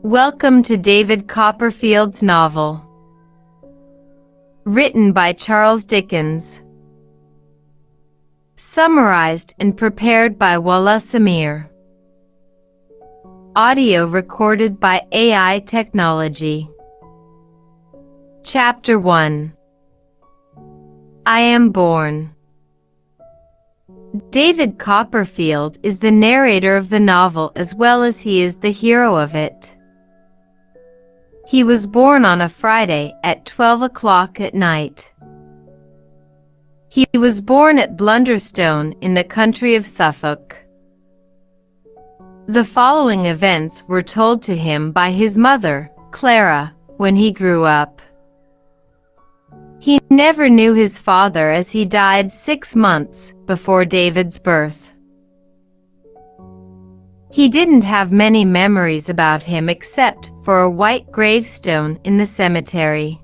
Welcome to David Copperfield's novel. Written by Charles Dickens. Summarized and prepared by Walaa Samir. Audio recorded by AI technology. Chapter 1. I Am Born. David Copperfield is the narrator of the novel as well as he is the hero of it. He was born on a Friday at 12 o'clock at night. He was born at Blunderstone in the country of Suffolk. The following events were told to him by his mother, Clara, when he grew up. He never knew his father as he died 6 months before David's birth. He didn't have many memories about him except for a white gravestone in the cemetery.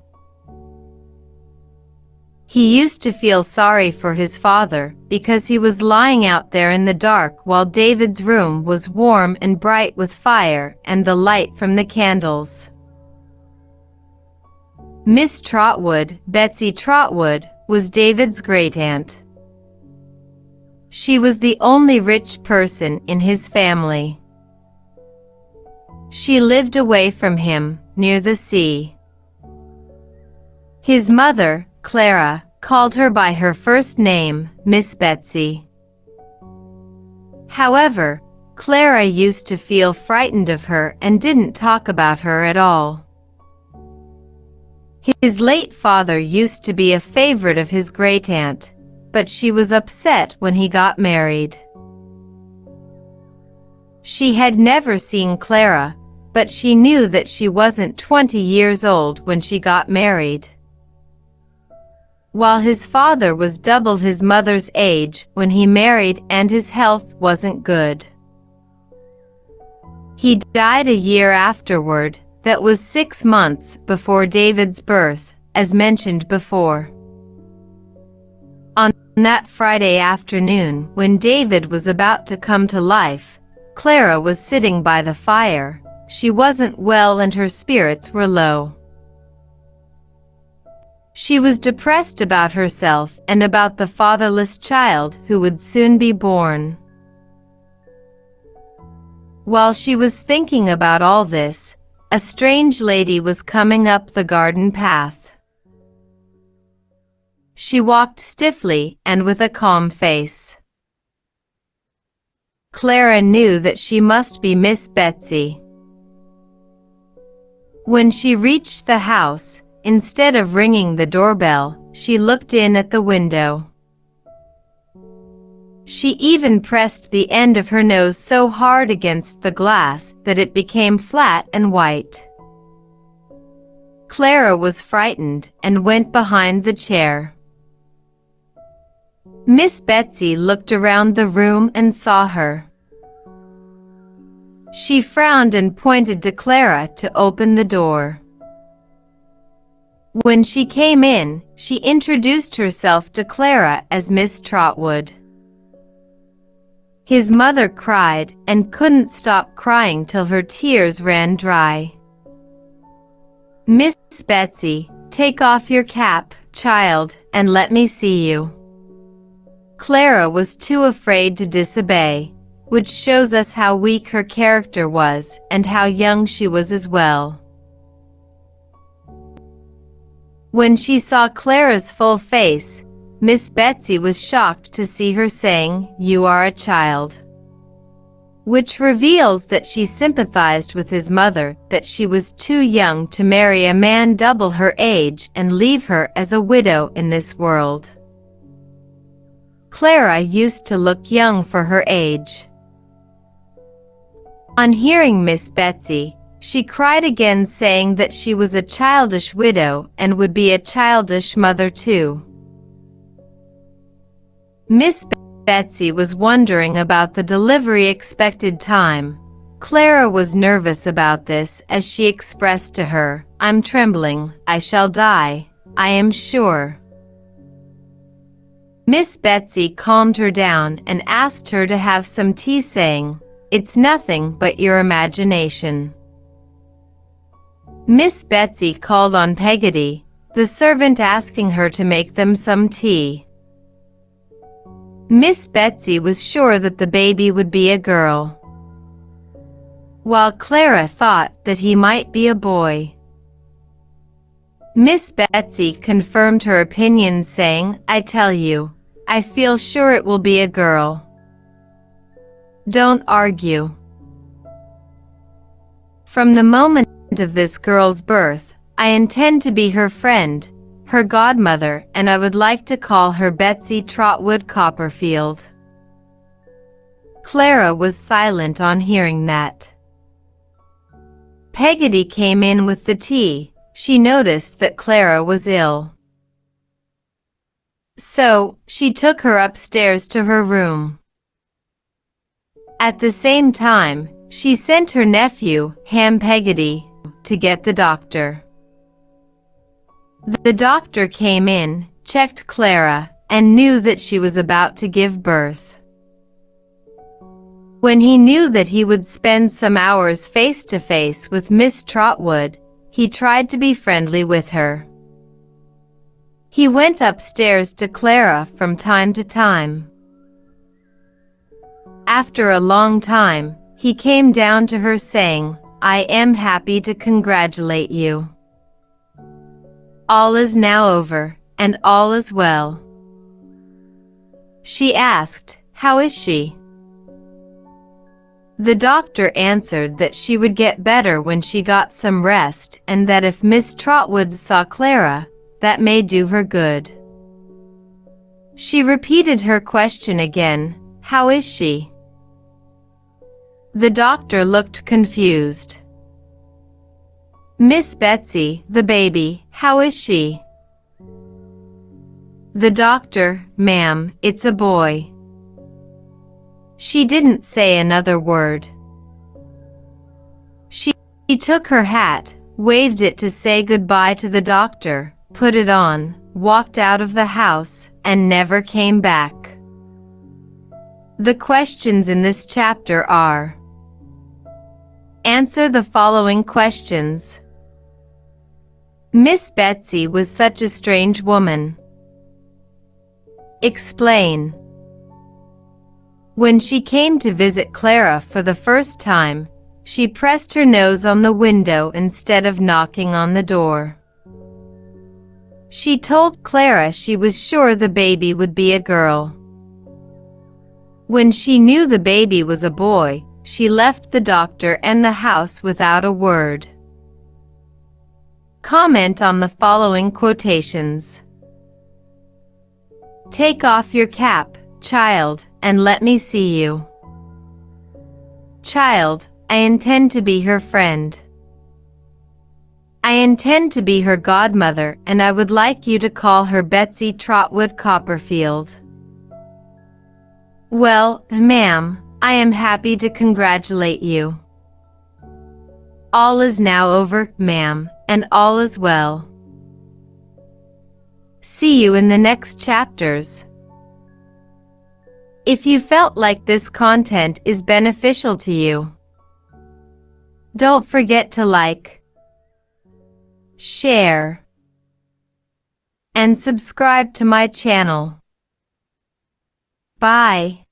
He used to feel sorry for his father because he was lying out there in the dark while David's room was warm and bright with fire and the light from the candles. Miss Trotwood, Betsy Trotwood, was David's great-aunt. She was the only rich person in his family. She lived away from him, near the sea. His mother, Clara, called her by her first name, Miss Betsy. However, Clara used to feel frightened of her and didn't talk about her at all. His late father used to be a favorite of his great-aunt, but she was upset when he got married. She had never seen Clara, but she knew that she wasn't 20 years old when she got married. While his father was double his mother's age when he married and his health wasn't good. He died a year afterward. That was 6 months before David's birth, as mentioned before. On that Friday afternoon, when David was about to come to life, Clara was sitting by the fire. She wasn't well and her spirits were low. She was depressed about herself and about the fatherless child who would soon be born. While she was thinking about all this, a strange lady was coming up the garden path. She walked stiffly and with a calm face. Clara knew that she must be Miss Betsy. When she reached the house, instead of ringing the doorbell, she looked in at the window. She even pressed the end of her nose so hard against the glass that it became flat and white. Clara was frightened and went behind the chair. Miss Betsy looked around the room and saw her. She frowned and pointed to Clara to open the door. When she came in, she introduced herself to Clara as Miss Trotwood. His mother cried and couldn't stop crying till her tears ran dry. "Miss Betsy, take off your cap, child, and let me see you." Clara was too afraid to disobey, which shows us how weak her character was and how young she was as well. When she saw Clara's full face, Miss Betsy was shocked to see her saying, "You are a child," which reveals that she sympathized with his mother, that she was too young to marry a man double her age and leave her as a widow in this world. Clara used to look young for her age. On hearing Miss Betsy, she cried again, saying that she was a childish widow and would be a childish mother too. Miss Betsy was wondering about the delivery expected time. Clara was nervous about this as she expressed to her, "I'm trembling, I shall die, I am sure." Miss Betsy calmed her down and asked her to have some tea, saying, It's nothing but your imagination." Miss Betsy called on Peggotty, the servant, asking her to make them some tea. Miss Betsy was sure that the baby would be a girl, while Clara thought that he might be a boy. Miss Betsy confirmed her opinion, saying, "I tell you, I feel sure it will be a girl. Don't argue. From the moment of this girl's birth, I intend to be her friend, her godmother, and I would like to call her Betsy Trotwood Copperfield." Clara was silent on hearing that. Peggotty came in with the tea. She noticed that Clara was ill, so she took her upstairs to her room. At the same time, she sent her nephew, Ham Peggotty, to get the doctor. The doctor came in, checked Clara, and knew that she was about to give birth. When he knew that he would spend some hours face-to-face with Miss Trotwood, he tried to be friendly with her. He went upstairs to Clara from time to time. After a long time, he came down to her, saying, "I am happy to congratulate you. All is now over, and all is well." She asked, "How is she?" The doctor answered that she would get better when she got some rest, and that if Miss Trotwood saw Clara, that may do her good. She repeated her question again, "How is she?" The doctor looked confused. "Miss Betsy, the baby, how is she?" The doctor, "Ma'am, it's a boy." She didn't say another word. She took her hat, waved it to say goodbye to the doctor, put it on, walked out of the house, and never came back. The questions in this chapter are: answer the following questions. Miss Betsy was such a strange woman. Explain. When she came to visit Clara for the first time, she pressed her nose on the window instead of knocking on the door. She told Clara she was sure the baby would be a girl. When she knew the baby was a boy, she left the doctor and the house without a word. Comment on the following quotations. Take off your cap, child, and let me see you. Child, I intend to be her friend. I intend to be her godmother, and I would like you to call her Betsy Trotwood Copperfield. Well, ma'am, I am happy to congratulate you. All is now over, ma'am, and all is well. See you in the next chapters. If you felt like this content is beneficial to you, don't forget to like, share, and subscribe to my channel. Bye.